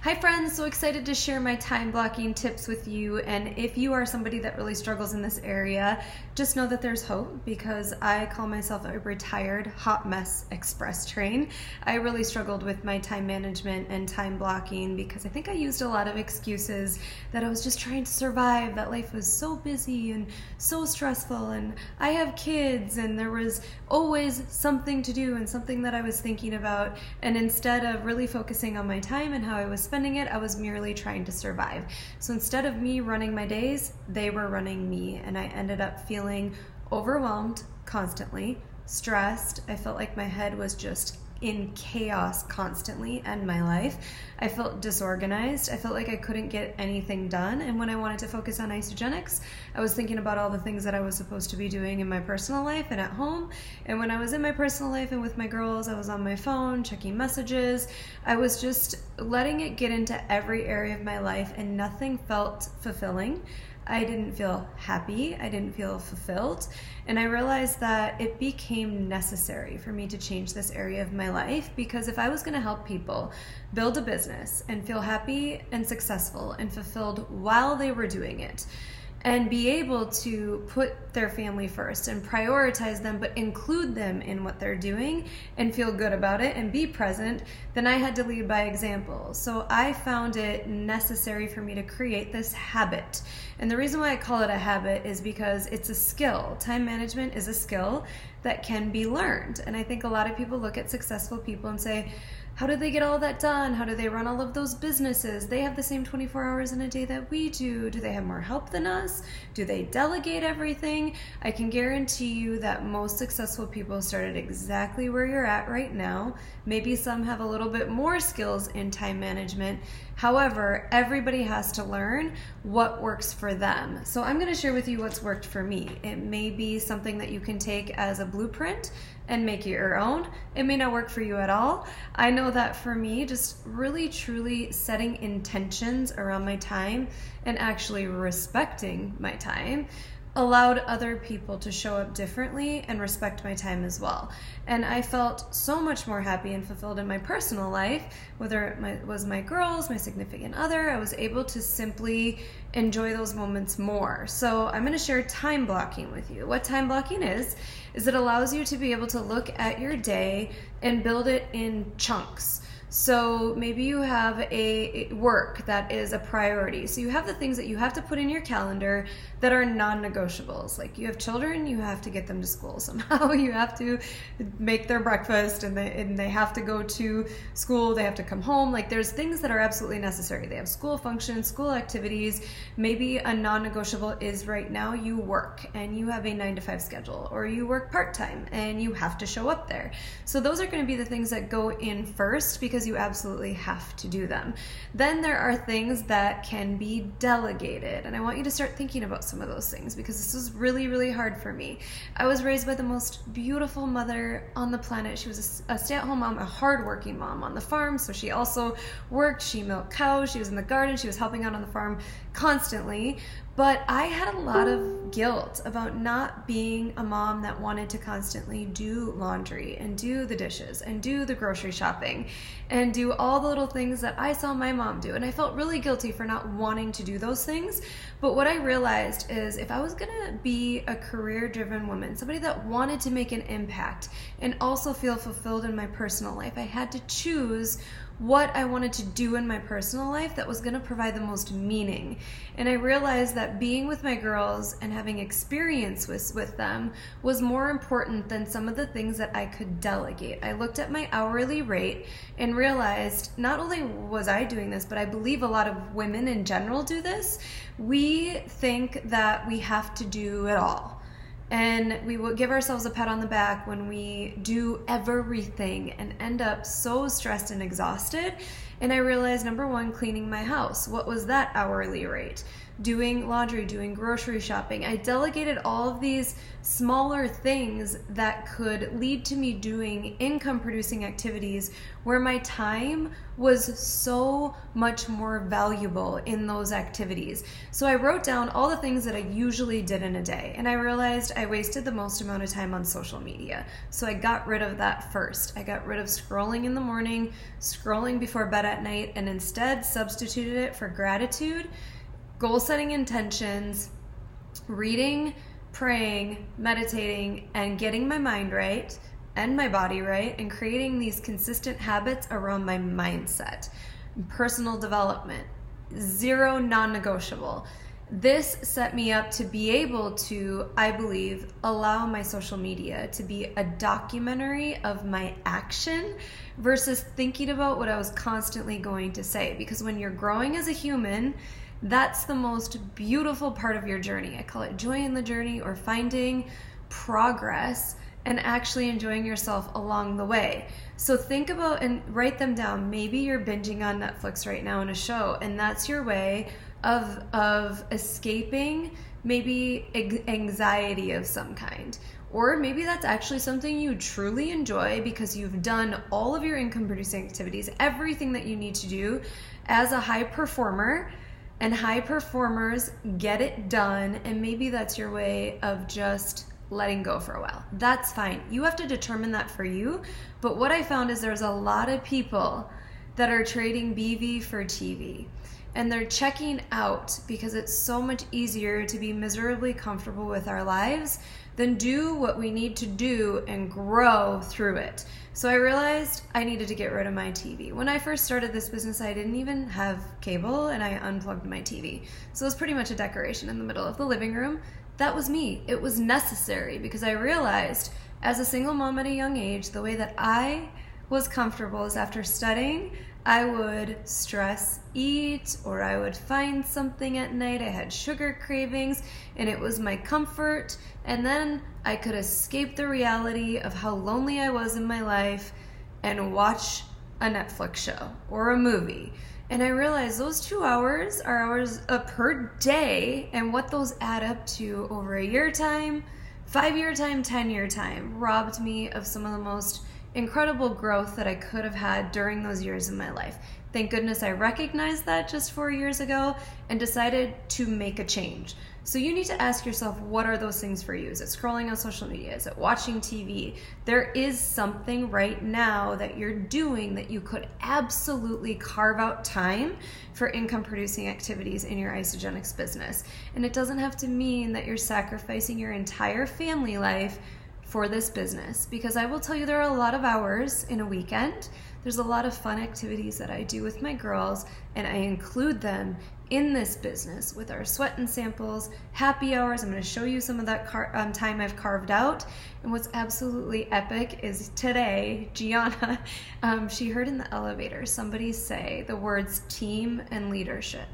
Hi friends, so excited to share my time blocking tips with you. And if you are somebody that really struggles in this area, just know that there's hope, because I call myself a retired hot mess express train. I really struggled with my time management and time blocking because I think I used a lot of excuses that I was just trying to survive, that life was so busy and so stressful, and I have kids and there was always something to do and something that I was thinking about. And instead of really focusing on my time and how I was spending it, I was merely trying to survive. So instead of me running my days, they were running me, and I ended up feeling overwhelmed constantly, stressed. I felt like my head was just in chaos constantly, and my life. I felt disorganized. I felt like I couldn't get anything done. And when I wanted to focus on Isagenix, I was thinking about all the things that I was supposed to be doing in my personal life and at home. And when I was in my personal life and with my girls, I was on my phone checking messages. I was just letting it get into every area of my life, and nothing felt fulfilling. I didn't feel happy. I didn't feel fulfilled. And I realized that it became necessary for me to change this area of my life, because if I was going to help people build a business and feel happy and successful and fulfilled while they were doing it, and be able to put their family first and prioritize them, but include them in what they're doing and feel good about it and be present, then I had to lead by example. So I found it necessary for me to create this habit. And the reason why I call it a habit is because it's a skill. Time management is a skill that can be learned. And I think a lot of people look at successful people and say, how did they get all that done? How do they run all of those businesses? They have the same 24 hours in a day that we do. Do they have more help than us? Do they delegate everything? I can guarantee you that most successful people started exactly where you're at right now. Maybe some have a little bit more skills in time management. However, everybody has to learn what works for them. So I'm going to share with you what's worked for me. It may be something that you can take as a blueprint and make it your own. It may not work for you at all. I know that for me, just really truly setting intentions around my time and actually respecting my time allowed other people to show up differently and respect my time as well. And I felt so much more happy and fulfilled in my personal life, whether it was my girls, my significant other. I was able to simply enjoy those moments more. So I'm going to share time blocking with you. What time blocking is it allows you to be able to look at your day and build it in chunks. So maybe you have a work that is a priority. So you have the things that you have to put in your calendar that are non-negotiables. Like you have children, you have to get them to school somehow. You have to make their breakfast, and they have to go to school. They have to come home. Like there's things that are absolutely necessary. They have school functions, school activities. Maybe a non-negotiable is right now you work and you have a 9-to-5 schedule, or you work part-time and you have to show up there. So those are going to be the things that go in first, because you absolutely have to do them. Then there are things that can be delegated, and I want you to start thinking about some of those things, because this was really, really hard for me. I was raised by the most beautiful mother on the planet. She was a stay-at-home mom, a hardworking mom on the farm, so she also worked. She milked cows, she was in the garden, she was helping out on the farm constantly. But I had a lot of guilt about not being a mom that wanted to constantly do laundry and do the dishes and do the grocery shopping and do all the little things that I saw my mom do. And I felt really guilty for not wanting to do those things. But what I realized is, if I was gonna be a career-driven woman, somebody that wanted to make an impact and also feel fulfilled in my personal life, I had to choose what I wanted to do in my personal life that was going to provide the most meaning. And I realized that being with my girls and having experience with them was more important than some of the things that I could delegate. I looked at my hourly rate and realized not only was I doing this, but I believe a lot of women in general do this. We think that we have to do it all. And we will give ourselves a pat on the back when we do everything and end up so stressed and exhausted. And I realized, number one, cleaning my house. What was that hourly rate? doing laundry, doing grocery shopping. I delegated all of these smaller things that could lead to me doing income producing activities where my time was so much more valuable in those activities. So I wrote down all the things that I usually did in a day, and I realized I wasted the most amount of time on social media. So I got rid of that first. I got rid of scrolling in the morning, scrolling before bed at night, and instead substituted it for gratitude, goal setting intentions, reading, praying, meditating, and getting my mind right and my body right, and creating these consistent habits around my mindset. Personal development, zero non-negotiable. This set me up to be able to, I believe, allow my social media to be a documentary of my action versus thinking about what I was constantly going to say. Because when you're growing as a human, that's the most beautiful part of your journey. I call it joy in the journey, or finding progress and actually enjoying yourself along the way. So think about and write them down. Maybe you're binging on Netflix right now in a show, and that's your way of escaping maybe anxiety of some kind. Or maybe that's actually something you truly enjoy because you've done all of your income producing activities, everything that you need to do as a high performer, and high performers get it done, and maybe that's your way of just letting go for a while. That's fine. You have to determine that for you. But what I found is there's a lot of people that are trading BV for TV, and they're checking out because it's so much easier to be miserably comfortable with our lives than do what we need to do and grow through it. So I realized I needed to get rid of my TV. When I first started this business, I didn't even have cable, and I unplugged my TV. So it was pretty much a decoration in the middle of the living room. That was me. It was necessary because I realized as a single mom at a young age, the way that I was comfortable is after studying, I would stress eat, or I would find something at night. I had sugar cravings, and it was my comfort. And then I could escape the reality of how lonely I was in my life and watch a Netflix show or a movie. And I realized those 2 hours are hours per day, and what those add up to over a year time, 5-year time, 10-year time, robbed me of some of the most incredible growth that I could have had during those years in my life. Thank goodness I recognized that just 4 years ago and decided to make a change. So you need to ask yourself, what are those things for you? Is it scrolling on social media? Is it watching TV? There is something right now that you're doing that you could absolutely carve out time for income producing activities in your Isagenix business. And it doesn't have to mean that you're sacrificing your entire family life for this business, because I will tell you there are a lot of hours in a weekend. There's a lot of fun activities that I do with my girls, and I include them in this business with our sweat and samples, happy hours. I'm going to show you some of that time I've carved out. And what's absolutely epic is today, Gianna, she heard in the elevator somebody say the words team and leadership.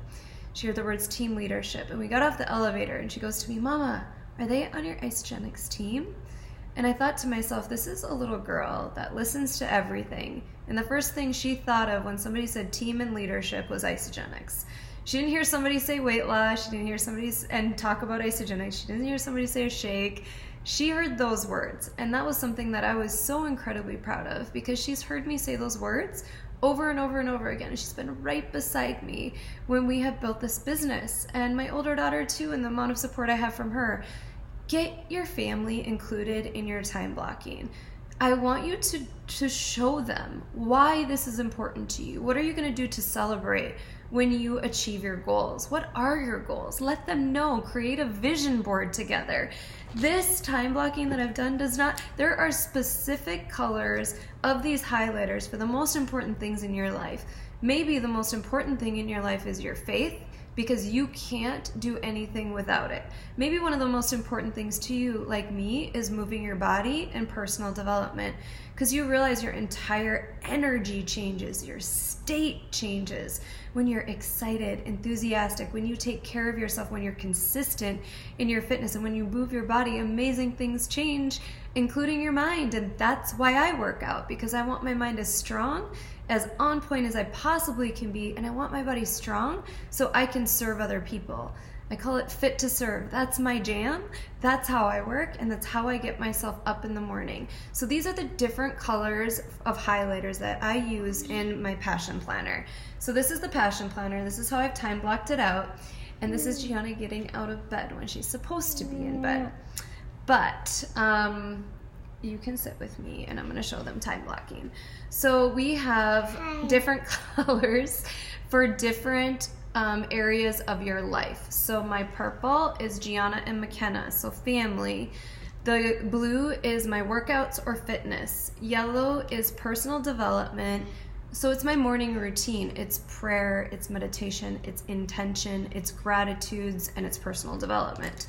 She heard the words team leadership, and we got off the elevator, and she goes to me, Mama, are they on your Isagenix team? And I thought to myself, this is a little girl that listens to everything. And the first thing she thought of when somebody said team and leadership was Isagenix. She didn't hear somebody say weight loss. She didn't hear somebody and talk about Isagenix. She didn't hear somebody say a shake. She heard those words. And that was something that I was so incredibly proud of, because she's heard me say those words over and over and over again. She's been right beside me when we have built this business. And my older daughter too, and the amount of support I have from her. Get your family included in your time blocking. I want you to show them why this is important to you. What are you going to do to celebrate when you achieve your goals? What are your goals? Let them know. Create a vision board together. This time blocking that I've done there are specific colors of these highlighters for the most important things in your life. Maybe the most important thing in your life is your faith, because you can't do anything without it. Maybe one of the most important things to you, like me, is moving your body and personal development, because you realize your entire energy changes, your state changes when you're excited, enthusiastic, when you take care of yourself, when you're consistent in your fitness, and when you move your body, amazing things change, including your mind. And that's why I work out, because I want my mind as strong as on point as I possibly can be, and I want my body strong so I can serve other people. I call it fit to serve. That's my jam. That's how I work, and that's how I get myself up in the morning. So these are the different colors of highlighters that I use in my passion planner. So this is the passion planner. This is how I've time blocked it out. And this is Gianna getting out of bed when she's supposed to be in bed. But you can sit with me and I'm going to show them time blocking. So we have different colors for different areas of your life. So my purple is Gianna and McKenna, so family. The blue is my workouts or fitness. Yellow is personal development. So it's my morning routine. It's prayer, it's meditation, it's intention, it's gratitudes, and it's personal development.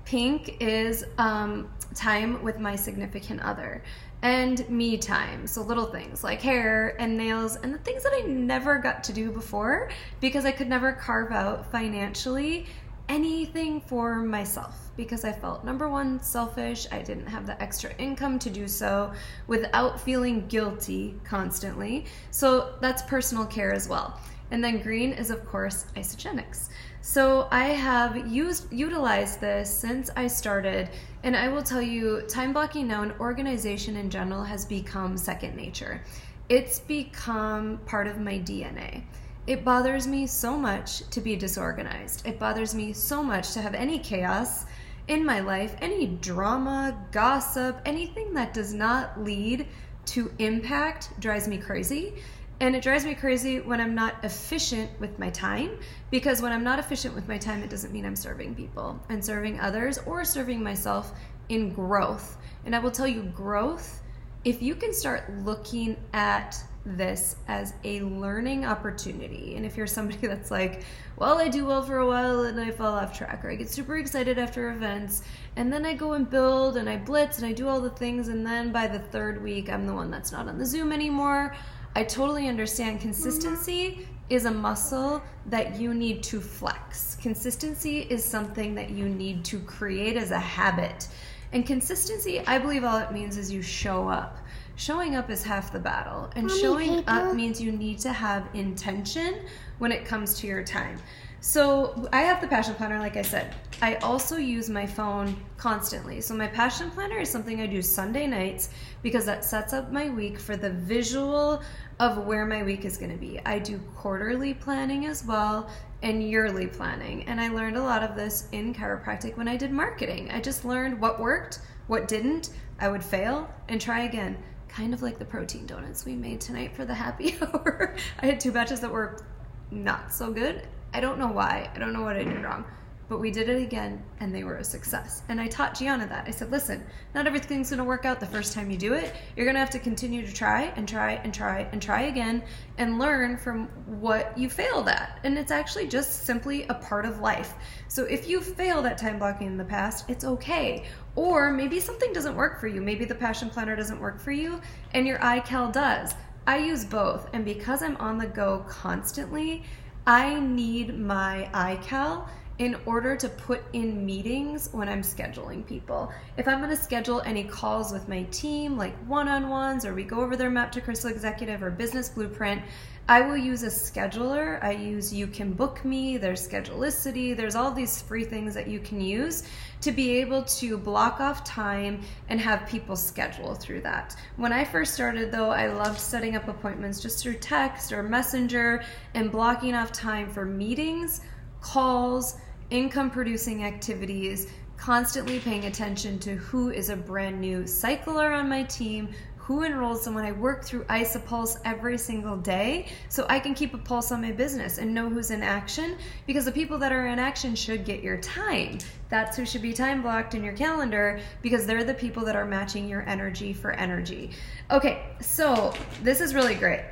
Pink is time with my significant other. And me time, so little things like hair and nails and the things that I never got to do before because I could never carve out financially anything for myself because I felt, number one, selfish. I didn't have the extra income to do so without feeling guilty constantly. So that's personal care as well. And then green is, of course, Isagenix. So I have utilized this since I started, and I will tell you, time blocking now and organization in general has become second nature. It's become part of my DNA. It bothers me so much to be disorganized. It bothers me so much to have any chaos in my life, any drama, gossip, anything that does not lead to impact drives me crazy. And it drives me crazy when I'm not efficient with my time, because when I'm not efficient with my time, it doesn't mean I'm serving people and serving others or serving myself in growth. And I will tell you, growth, if you can start looking at this as a learning opportunity, and if you're somebody that's like, well, I do well for a while and I fall off track, or I get super excited after events, and then I go and build and I blitz and I do all the things, and then by the third week, I'm the one that's not on the Zoom anymore. I totally understand. Consistency is a muscle that you need to flex. Consistency is something that you need to create as a habit. And consistency, I believe all it means is you show up. Showing up is half the battle. And showing up means you need to have intention when it comes to your time. So I have the passion planner, like I said. I also use my phone constantly. So my passion planner is something I do Sunday nights because that sets up my week for the visual of where my week is going to be. I do quarterly planning as well and yearly planning. And I learned a lot of this in chiropractic when I did marketing. I just learned what worked, what didn't. I would fail and try again. Kind of like the protein donuts we made tonight for the happy hour. I had 2 batches that were not so good. I don't know why. I don't know what I did wrong. But we did it again, and they were a success. And I taught Gianna that. I said, listen, not everything's going to work out the first time you do it. You're going to have to continue to try and try and try and try again and learn from what you failed at. And it's actually just simply a part of life. So if you failed at time blocking in the past, it's okay. Or maybe something doesn't work for you. Maybe the passion planner doesn't work for you, and your iCal does. I use both, and because I'm on the go constantly, I need my iCal in order to put in meetings when I'm scheduling people. If I'm gonna schedule any calls with my team, like one-on-ones, or we go over their Map to Crystal Executive or Business Blueprint, I will use a scheduler. I use You Can Book Me, there's Schedulicity, there's all these free things that you can use to be able to block off time and have people schedule through that. When I first started though, I loved setting up appointments just through text or messenger and blocking off time for meetings, calls, income producing activities, constantly paying attention to who is a brand new cycler on my team, who enrolls someone. I work through ISAPulse every single day so I can keep a pulse on my business and know who's in action, because the people that are in action should get your time. That's who should be time blocked in your calendar, because they're the people that are matching your energy for energy. Okay, so this is really great.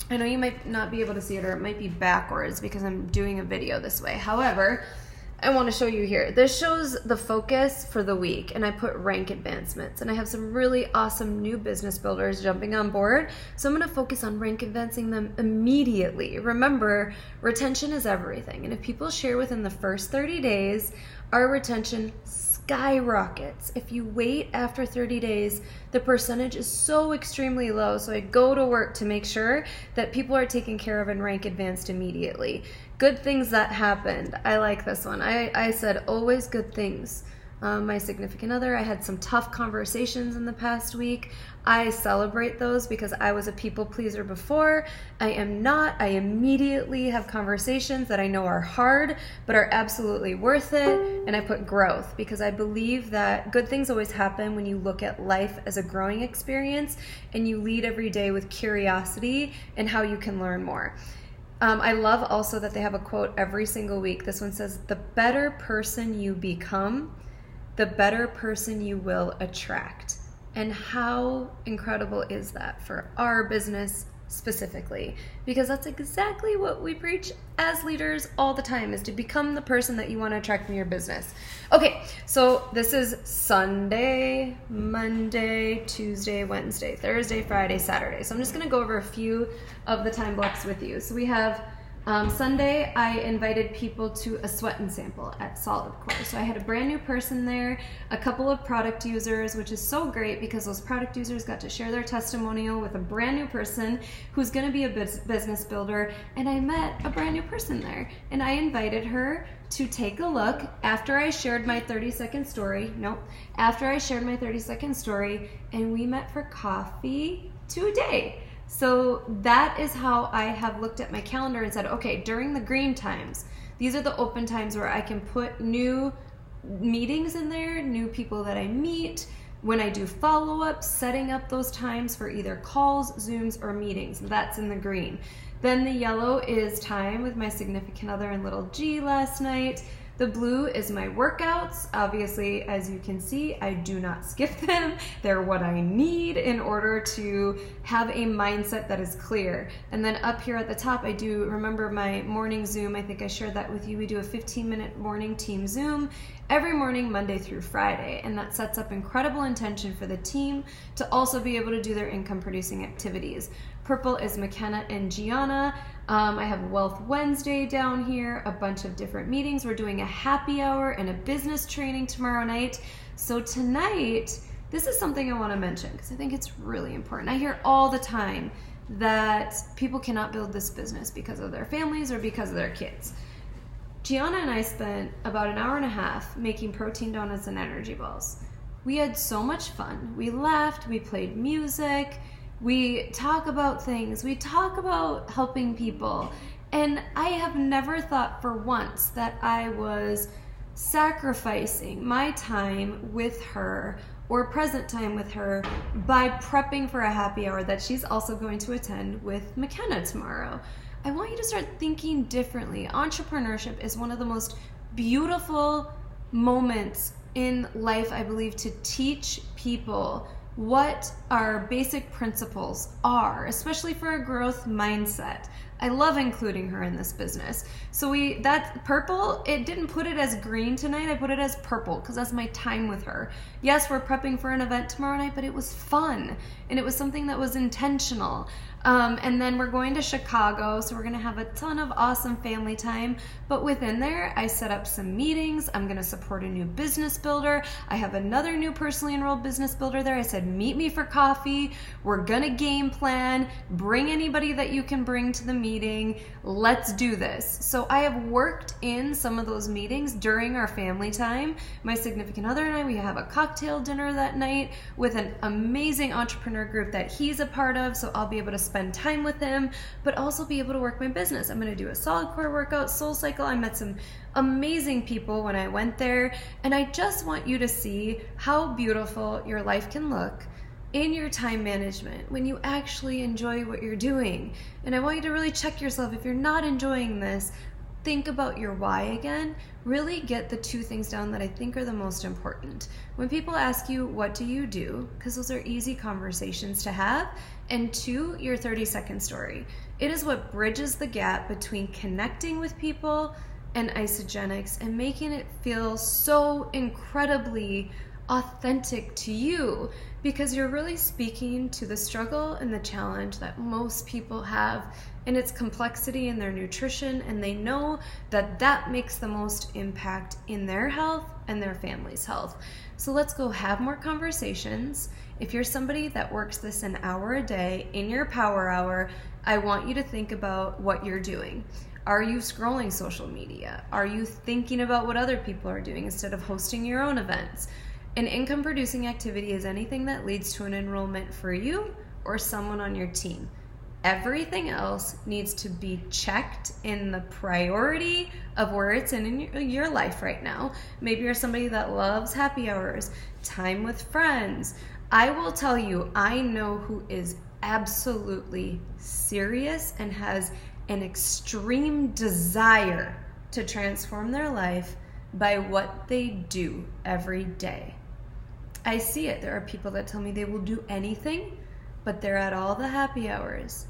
I know you might not be able to see it, or it might be backwards because I'm doing a video this way. However, I want to show you here. This shows the focus for the week, and I put rank advancements, and I have some really awesome new business builders jumping on board. So I'm going to focus on rank advancing them immediately. Remember, retention is everything. And if people share within the first 30 days, our retention skyrockets. If you wait after 30 days, the percentage is so extremely low. So I go to work to make sure that people are taken care of and rank advanced immediately. Good things that happened. I like this one. I said always good things. My significant other, I had some tough conversations in the past week. I celebrate those because I was a people pleaser before. I am not. I immediately have conversations that I know are hard, but are absolutely worth it. And I put growth because I believe that good things always happen when you look at life as a growing experience and you lead every day with curiosity and how you can learn more. I love also that they have a quote every single week. This one says, "The better person you become, the better person you will attract." And how incredible is that for our business specifically? Because that's exactly what we preach as leaders all the time, is to become the person that you want to attract in your business. Okay, so this is Sunday, Monday, Tuesday, Wednesday, Thursday, Friday, Saturday. So I'm just going to go over a few of the time blocks with you. So we have Sunday, I invited people to a sweat and sample at Solid Core. So I had a brand new person there, a couple of product users, which is so great because those product users got to share their testimonial with a brand new person who's going to be a business builder. And I met a brand new person there, and I invited her to take a look after I shared my 30-second story. After I shared my 30-second story, and we met for coffee today. So that is how I have looked at my calendar and said, okay, during the green times, these are the open times where I can put new meetings in there, new people that I meet. When I do follow-up, setting up those times for either calls, Zooms, or meetings. That's in the green. Then the yellow is time with my significant other and little G last night. The blue is my workouts. Obviously, as you can see, I do not skip them. They're what I need in order to have a mindset that is clear. And then up here at the top, I do remember my morning Zoom. I think I shared that with you. We do a 15-minute morning team Zoom every morning, Monday through Friday. And that sets up incredible intention for the team to also be able to do their income-producing activities. Purple is McKenna and Gianna. I have Wealth Wednesday down here, a bunch of different meetings. We're doing a happy hour and a business training tomorrow night. So tonight, this is something I want to mention because I think it's really important. I hear all the time that people cannot build this business because of their families or because of their kids. Gianna and I spent about an hour and a half making protein donuts and energy balls. We had so much fun. We laughed, we played music, we talk about things, we talk about helping people. And I have never thought for once that I was sacrificing my time with her or present time with her by prepping for a happy hour that she's also going to attend with McKenna tomorrow. I want you to start thinking differently. Entrepreneurship is one of the most beautiful moments in life, I believe, to teach people what our basic principles are, especially for a growth mindset. I love including her in this business. So that purple, it didn't put it as green tonight, I put it as purple because that's my time with her. Yes, we're prepping for an event tomorrow night, but it was fun and it was something that was intentional. And then we're going to Chicago, so we're going to have a ton of awesome family time. But within there, I set up some meetings. I'm going to support a new business builder. I have another new personally enrolled business builder there. I said, meet me for coffee. We're going to game plan. Bring anybody that you can bring to the meeting. Let's do this. So I have worked in some of those meetings during our family time. My significant other and I, we have a cocktail dinner that night with an amazing entrepreneur group that he's a part of. So I'll be able to spend time with him, but also be able to work my business. I'm going to do a Solid Core workout, Soul Cycle. I met some amazing people when I went there, and I just want you to see how beautiful your life can look in your time management when you actually enjoy what you're doing. And I want you to really check yourself. If you're not enjoying this, think about your why again. Really get the two things down that I think are the most important. When people ask you, what do you do? Because those are easy conversations to have. And two, your 30-second story. It is what bridges the gap between connecting with people and Isagenix and making it feel so incredibly authentic to you, because you're really speaking to the struggle and the challenge that most people have in its complexity in their nutrition, and they know that that makes the most impact in their health and their family's health. So let's go have more conversations. If you're somebody that works this an hour a day in your power hour, I want you to think about what you're doing. Are you scrolling social media? Are you thinking about what other people are doing instead of hosting your own events? An income producing activity is anything that leads to an enrollment for you or someone on your team. Everything else needs to be checked in the priority of where it's in your life right now. Maybe you're somebody that loves happy hours, time with friends. I will tell you, I know who is absolutely serious and has an extreme desire to transform their life by what they do every day. I see it. There are people that tell me they will do anything, but they're at all the happy hours.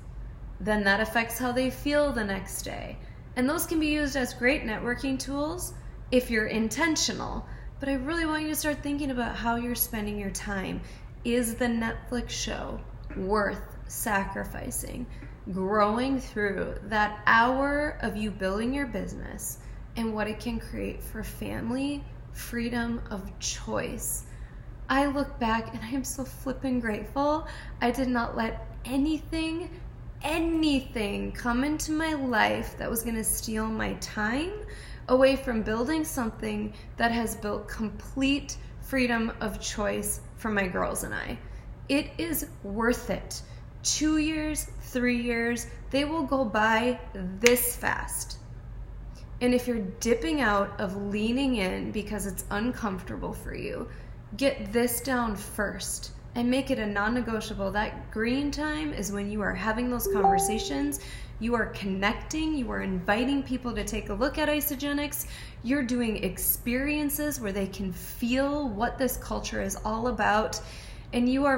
Then that affects how they feel the next day. And those can be used as great networking tools if you're intentional. But I really want you to start thinking about how you're spending your time. Is the Netflix show worth sacrificing, growing through that hour of you building your business and what it can create for family, freedom of choice? I look back and I am so flippin' grateful I did not let anything come into my life that was going to steal my time away from building something that has built complete freedom of choice for my girls and I. It is worth it. 2 years, 3 years, they will go by this fast. And if you're dipping out of leaning in because it's uncomfortable for you, get this down first and make it a non-negotiable. That green time is when you are having those conversations, you are connecting, you are inviting people to take a look at Isagenix, you're doing experiences where they can feel what this culture is all about, and you are